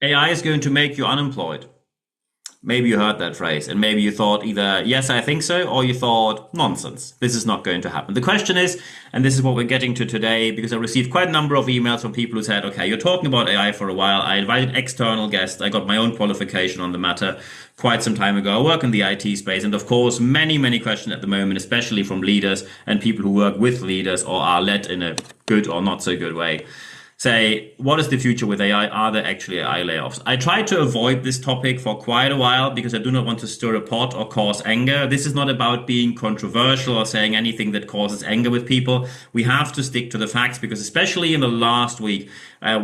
AI is going to make you unemployed. Maybe you heard that phrase, and maybe you thought either, yes, I think so, or you thought, nonsense, this is not going to happen. The question is, and this is what we're getting to today, because I received quite a number of emails from people who said, okay, you're talking about AI for a while. I invited external guests. I got my own qualification on the matter quite some time ago. I work in the IT space, and of course, many questions at the moment, especially from leaders and people who work with leaders or are led in a good or not so good way. Say, what is the future with AI? Are there actually AI layoffs? I tried to avoid this topic for quite a while because I do not want to stir a pot or cause anger. This is not about being controversial or saying anything that causes anger with people. We have to stick to the facts because especially in the last week,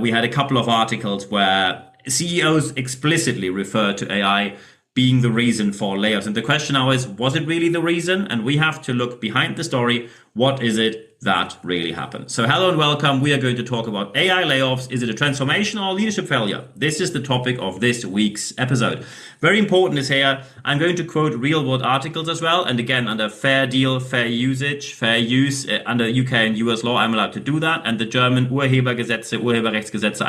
we had a couple of articles where CEOs explicitly referred to AI being the reason for layoffs. And the question now is, was it really the reason? And we have to look behind the story. What is it that really happened? So hello and welcome. We are going to talk about AI layoffs. Is it a transformation or leadership failure? This is the topic of this week's episode. Very important is here. I'm going to quote real world articles as well. And again, under fair deal, fair usage, fair use, under UK and US law, I'm allowed to do that. And the German Urheberrechtsgesetze,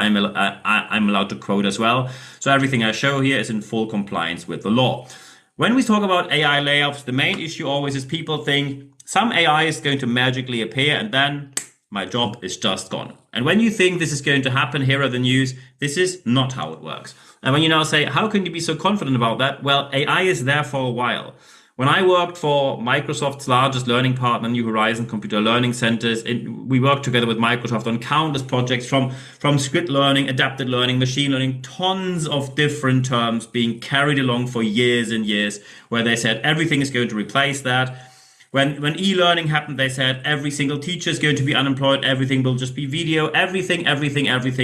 I'm allowed to quote as well. So everything I show here is in full compliance with the law. When we talk about AI layoffs, the main issue always is people think some AI is going to magically appear and then my job is just gone. And when you think this is going to happen, here are the news. This is not how it works. And when you now say, how can you be so confident about that? Well, AI is there for a while. When I worked for Microsoft's largest learning partner, New Horizon Computer Learning Centers, we worked together with Microsoft on countless projects from script learning, adapted learning, machine learning, tons of different terms being carried along for years and years, where they said everything is going to replace that. When e-learning happened, they said every single teacher is going to be unemployed. Everything will just be video. Everything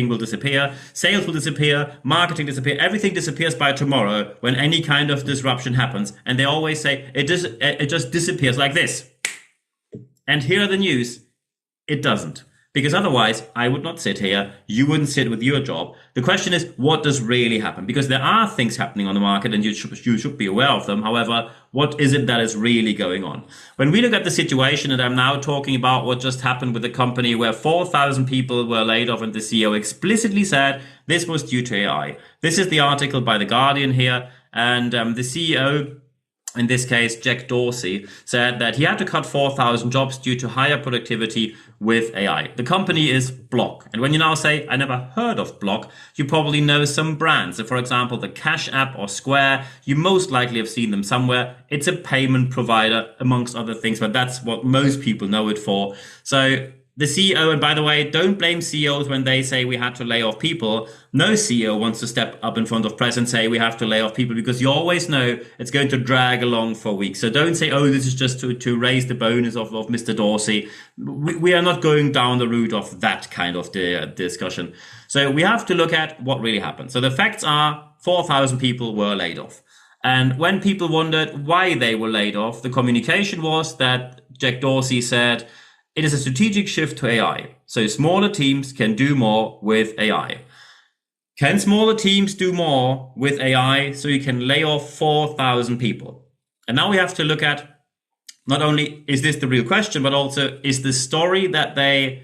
will disappear. Sales will disappear. Marketing disappear. Everything disappears by tomorrow when any kind of disruption happens. And they always say it just disappears like this. And here are the news. It doesn't. Because otherwise, I would not sit here. You wouldn't sit with your job. The question is, what does really happen? Because there are things happening on the market and you should be aware of them. However, what is it that is really going on? When we look at the situation, and I'm now talking about what just happened with a company where 4,000 people were laid off and the CEO explicitly said this was due to AI. This is the article by The Guardian here. And the CEO, in this case, Jack Dorsey, said that he had to cut 4,000 jobs due to higher productivity with AI. The company is Block. And when you now say, I never heard of Block, you probably know some brands. So for example, the Cash App or Square, you most likely have seen them somewhere. It's a payment provider, amongst other things, but that's what most people know it for. So the CEO, and by the way, don't blame CEOs when they say we had to lay off people. No CEO wants to step up in front of press and say we have to lay off people because you always know it's going to drag along for weeks. So don't say, oh, this is just to raise the bonus of Mr. Dorsey. We are not going down the route of that kind of discussion. So we have to look at what really happened. So the facts are 4,000 people were laid off. And when people wondered why they were laid off, the communication was that Jack Dorsey said, it is a strategic shift to AI. So smaller teams can do more with AI. Can smaller teams do more with AI so you can lay off 4,000 people? And now we have to look at not only is this the real question, but also is the story that they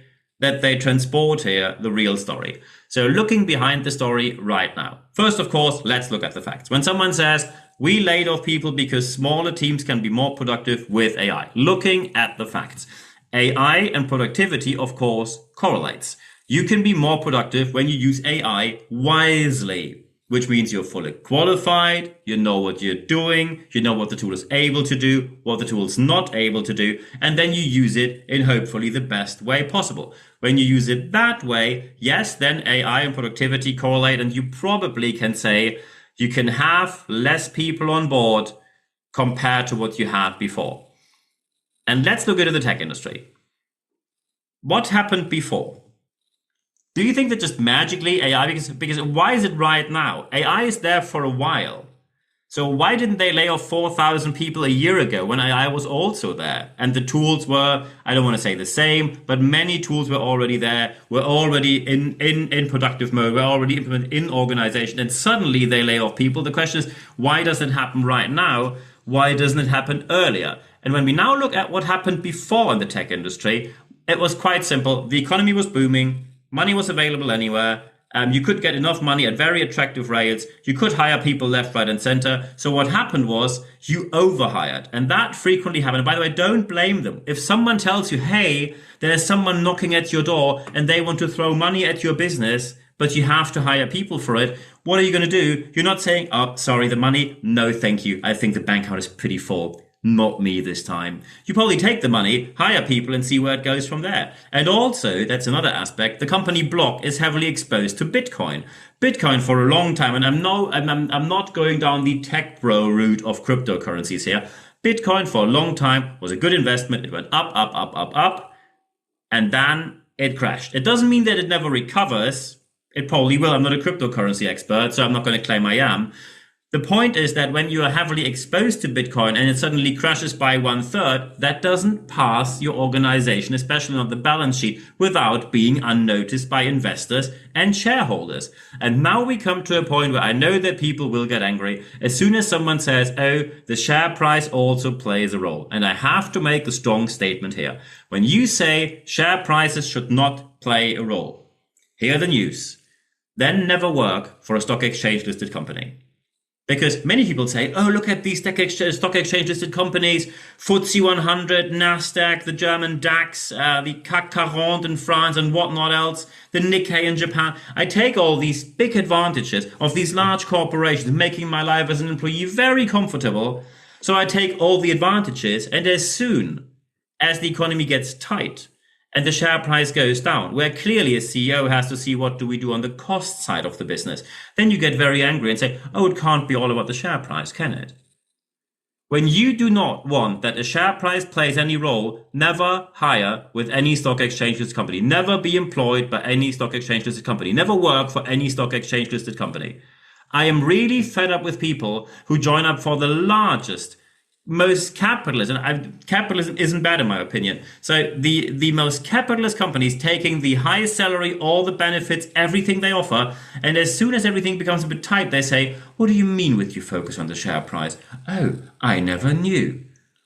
transport here the real story. So looking behind the story right now. First, of course, let's look at the facts. When someone says, we laid off people because smaller teams can be more productive with AI. Looking at the facts. AI and productivity, of course, correlates. You can be more productive when you use AI wisely, which means you're fully qualified, you know what you're doing, you know what the tool is able to do, what the tool is not able to do, and then you use it in hopefully the best way possible. When you use it that way, yes, then AI and productivity correlate, and you probably can say you can have less people on board compared to what you had before. And let's look into the tech industry. What happened before? Do you think that just magically AI, because why is it right now? AI is there for a while. So why didn't they lay off 4,000 people a year ago when AI was also there? And the tools were, I don't want to say the same, but many tools were already there, were already in productive mode, were already implemented in organization, and suddenly they lay off people. The question is, why does it happen right now? Why doesn't it happen earlier? And when we now look at what happened before in the tech industry, it was quite simple. The economy was booming. Money was available anywhere. You could get enough money at very attractive rates. You could hire people left, right, and center. So what happened was you overhired. And that frequently happened. And by the way, don't blame them. If someone tells you, hey, there's someone knocking at your door and they want to throw money at your business, but you have to hire people for it, what are you going to do? You're not saying, oh, sorry, the money. No, thank you. I think the bank account is pretty full. Not me this time. You probably take the money, hire people, and see where it goes from there. And also, that's another aspect, the company Block is heavily exposed to Bitcoin. Bitcoin for a long time, and I'm not going down the tech bro route of cryptocurrencies here. Bitcoin for a long time was a good investment. It went up, up, up, up, up, and then it crashed. It doesn't mean that it never recovers. It probably will. I'm not a cryptocurrency expert, so I'm not going to claim I am. The point is that when you are heavily exposed to Bitcoin and it suddenly crashes by 1/3, that doesn't pass your organization, especially on the balance sheet, without being unnoticed by investors and shareholders. And now we come to a point where I know that people will get angry as soon as someone says, oh, the share price also plays a role. And I have to make a strong statement here. When you say share prices should not play a role, hear the news, then never work for a stock exchange listed company. Because many people say, oh, look at these stock exchange listed companies, FTSE 100, Nasdaq, the German DAX, the CAC 40 in France and whatnot else, the Nikkei in Japan. I take all these big advantages of these large corporations, making my life as an employee very comfortable. So I take all the advantages, and as soon as the economy gets tight, and the share price goes down, where clearly a CEO has to see what do we do on the cost side of the business. Then you get very angry and say, oh, it can't be all about the share price, can it? When you do not want that a share price plays any role, never hire with any stock exchange listed company. Never be employed by any stock exchange listed company. Never work for any stock exchange listed company. I am really fed up with people who join up for the largest, most capitalism isn't bad in my opinion. So the most capitalist companies taking the highest salary, all the benefits, everything they offer, and as soon as everything becomes a bit tight, they say, what do you mean with you focus on the share price? Oh, I never knew.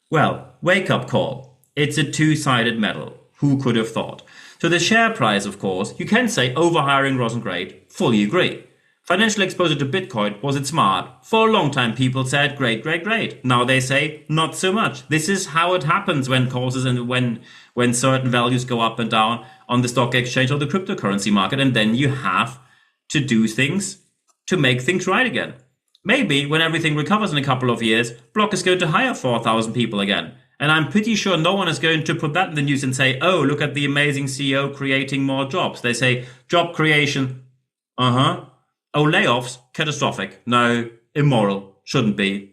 Well, wake up call. It's a two-sided medal. Who could have thought? So the share price, of course, you can say overhiring wasn't great. Fully agree. Financial exposure to Bitcoin, was it smart? For a long time, people said, great, great, great. Now they say, not so much. This is how it happens when courses and when certain values go up and down on the stock exchange or the cryptocurrency market. And then you have to do things to make things right again. Maybe when everything recovers in a couple of years, Block is going to hire 4,000 people again. And I'm pretty sure no one is going to put that in the news and say, oh, look at the amazing CEO creating more jobs. They say, job creation, Oh, layoffs, catastrophic. No, immoral, shouldn't be.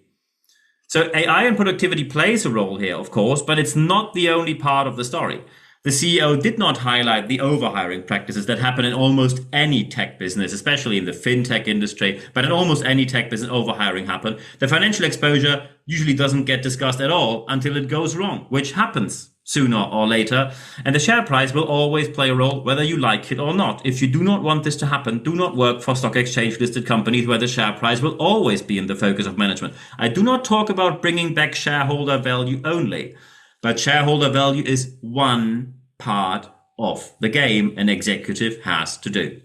So AI and productivity plays a role here, of course, but it's not the only part of the story. The CEO did not highlight the overhiring practices that happen in almost any tech business, especially in the fintech industry, but in almost any tech business, overhiring happen. The financial exposure usually doesn't get discussed at all until it goes wrong, which happens sooner or later. And the share price will always play a role, whether you like it or not. If you do not want this to happen, do not work for stock exchange listed companies where the share price will always be in the focus of management. I do not talk about bringing back shareholder value only, but shareholder value is one part of the game an executive has to do.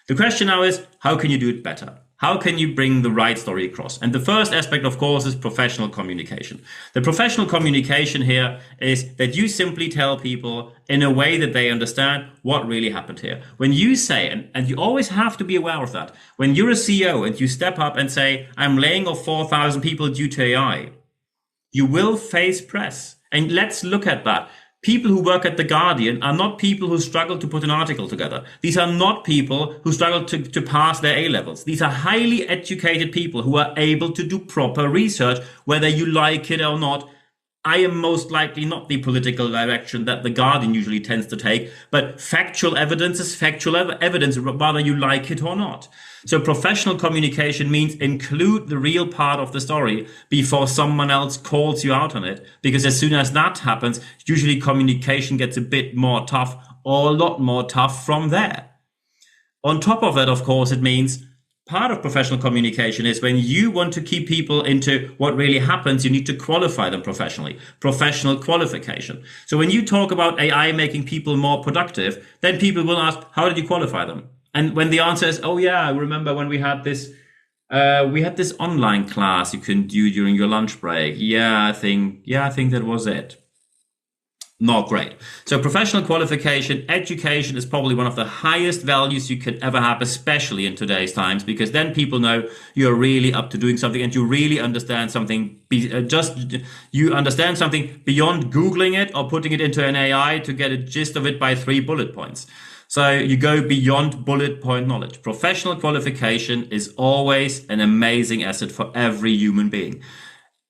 The question now is, how can you do it better? How can you bring the right story across? And the first aspect, of course, is professional communication. The professional communication here is that you simply tell people in a way that they understand what really happened here. When you say, and you always have to be aware of that, when you're a CEO and you step up and say, I'm laying off 4,000 people due to AI, you will face press. And let's look at that. People who work at The Guardian are not people who struggle to put an article together. These are not people who struggle to pass their A-levels. These are highly educated people who are able to do proper research, whether you like it or not. I am most likely not the political direction that The Guardian usually tends to take, but factual evidence is factual evidence, whether you like it or not. So professional communication means include the real part of the story before someone else calls you out on it. Because as soon as that happens, usually communication gets a bit more tough or a lot more tough from there. On top of that, of course, it means part of professional communication is when you want to keep people into what really happens, you need to qualify them professionally. Professional qualification. So when you talk about AI making people more productive, then people will ask, how did you qualify them? And when the answer is, oh yeah, I remember when we had this online class you can do during your lunch break. I think that was it. Not great. So professional qualification, education is probably one of the highest values you can ever have, especially in today's times, because then people know you're really up to doing something and you really understand something. You understand something beyond Googling it or putting it into an AI to get a gist of it by 3 bullet points. So you go beyond bullet point knowledge. Professional qualification is always an amazing asset for every human being.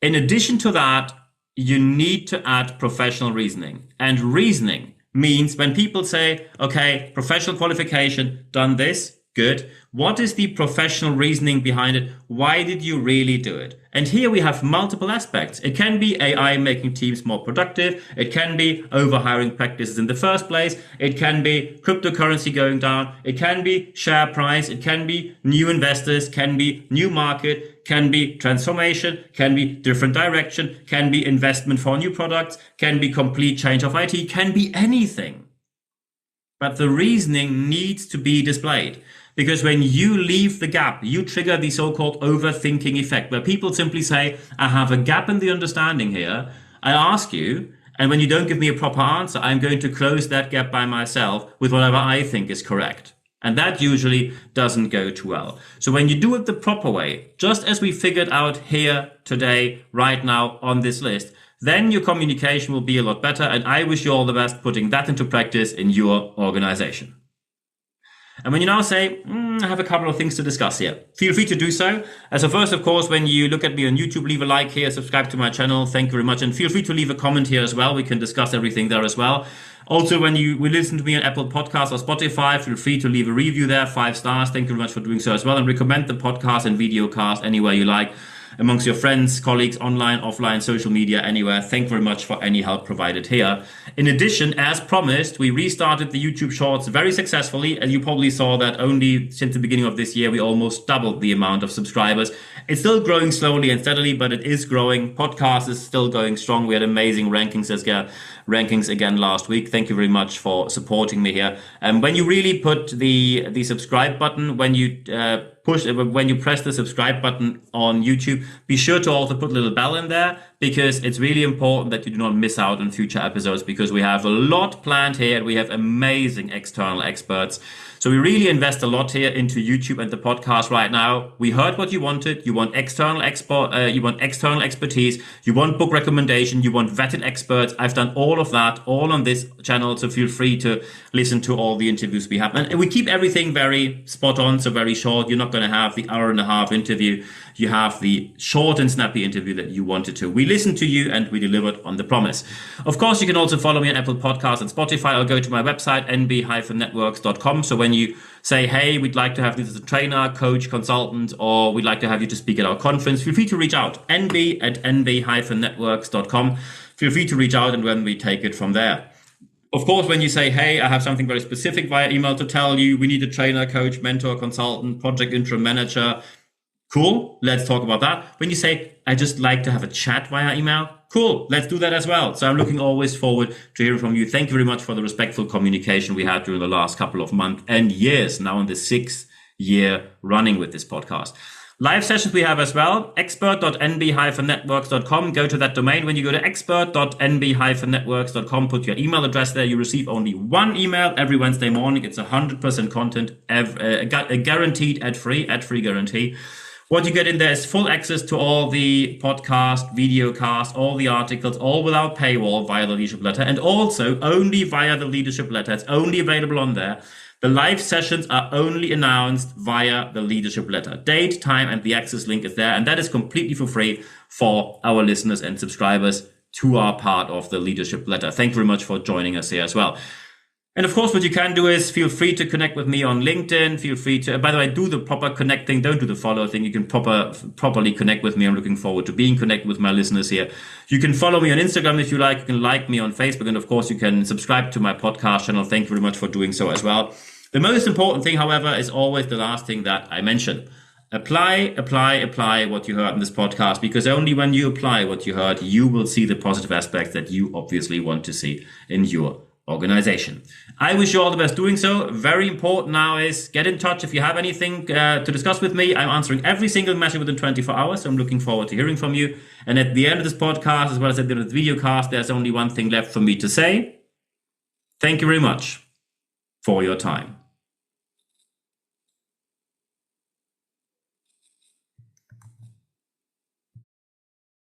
In addition to that, you need to add professional reasoning. And reasoning means when people say, okay, professional qualification, done this, good. What is the professional reasoning behind it? Why did you really do it? And here we have multiple aspects. It can be AI making teams more productive. It can be overhiring practices in the first place. It can be cryptocurrency going down. It can be share price. It can be new investors, can be new market, can be transformation, can be different direction, can be investment for new products, can be complete change of IT, can be anything. But the reasoning needs to be displayed. Because when you leave the gap, you trigger the so-called overthinking effect, where people simply say, I have a gap in the understanding here. I ask you, and when you don't give me a proper answer, I'm going to close that gap by myself with whatever I think is correct. And that usually doesn't go too well. So when you do it the proper way, just as we figured out here today, right now on this list, then your communication will be a lot better. And I wish you all the best putting that into practice in your organization. And when you now say, I have a couple of things to discuss here, feel free to do so. So first, of course, when you look at me on YouTube, leave a like here, subscribe to my channel. Thank you very much. And feel free to leave a comment here as well. We can discuss everything there as well. Also, when you listen to me on Apple Podcasts or Spotify, feel free to leave a review there, 5 stars. Thank you very much for doing so as well. And recommend the podcast and video cast anywhere you like, amongst your friends, colleagues, online, offline, social media, anywhere. Thank you very much for any help provided here. In addition, as promised, we restarted the YouTube Shorts very successfully. And you probably saw that only since the beginning of this year, we almost doubled the amount of subscribers. It's still growing slowly and steadily, but it is growing. Podcast is still going strong. We had amazing rankings again last week. Thank you very much for supporting me here. And when you really put the subscribe button, when you press the subscribe button on YouTube, be sure to also put a little bell in there, because it's really important that you do not miss out on future episodes, because we have a lot planned here and we have amazing external experts. So we really invest a lot here into YouTube and the podcast right now. We heard what you wanted. You want external expertise. You want book recommendation. You want vetted experts. I've done all of that, all on this channel. So feel free to listen to all the interviews we have. And we keep everything very spot on, so very short. You're not going to have the hour-and-a-half interview. You have the short and snappy interview that you wanted to. We listened to you and we delivered on the promise. Of course, you can also follow me on Apple Podcasts and Spotify, or go to my website, nb-networks.com. So when you say, hey, we'd like to have this as a trainer, coach, consultant, or we'd like to have you to speak at our conference, feel free to reach out. nb@nb-networks.com. Feel free to reach out, and when we take it from there. Of course, when you say, hey, I have something very specific via email to tell you, we need a trainer, coach, mentor, consultant, project interim manager, cool, let's talk about that. When you say, I just like to have a chat via email, cool, let's do that as well. So I'm looking always forward to hearing from you. Thank you very much for the respectful communication we had during the last couple of months and years, now in the 6th year running with this podcast. Live sessions we have as well, expert.nb-networks.com. Go to that domain. When you go to expert.nb-networks.com, put your email address there. You receive only 1 email every Wednesday morning. It's 100% content, guaranteed ad-free guarantee. What you get in there is full access to all the podcast, video cast, all the articles, all without paywall via the leadership letter, and also only via the leadership letter. It's only available on there. The live sessions are only announced via the leadership letter. Date, time, and the access link is there. And that is completely for free for our listeners and subscribers who are part of the leadership letter. Thank you very much for joining us here as well. And of course, what you can do is feel free to connect with me on LinkedIn. Feel free to, by the way, do the proper connecting. Don't do the follow thing. You can properly connect with me. I'm looking forward to being connected with my listeners here. You can follow me on Instagram if you like. You can like me on Facebook. And of course, you can subscribe to my podcast channel. Thank you very much for doing so as well. The most important thing, however, is always the last thing that I mentioned. Apply what you heard in this podcast, because only when you apply what you heard, you will see the positive aspects that you obviously want to see in your organization. I wish you all the best doing so. Very important now is get in touch if you have anything to discuss with me. I'm answering every single message within 24 hours, so I'm looking forward to hearing from you. And at the end of this podcast, as well as at the end of the video cast, there's only one thing left for me to say. Thank you very much for your time.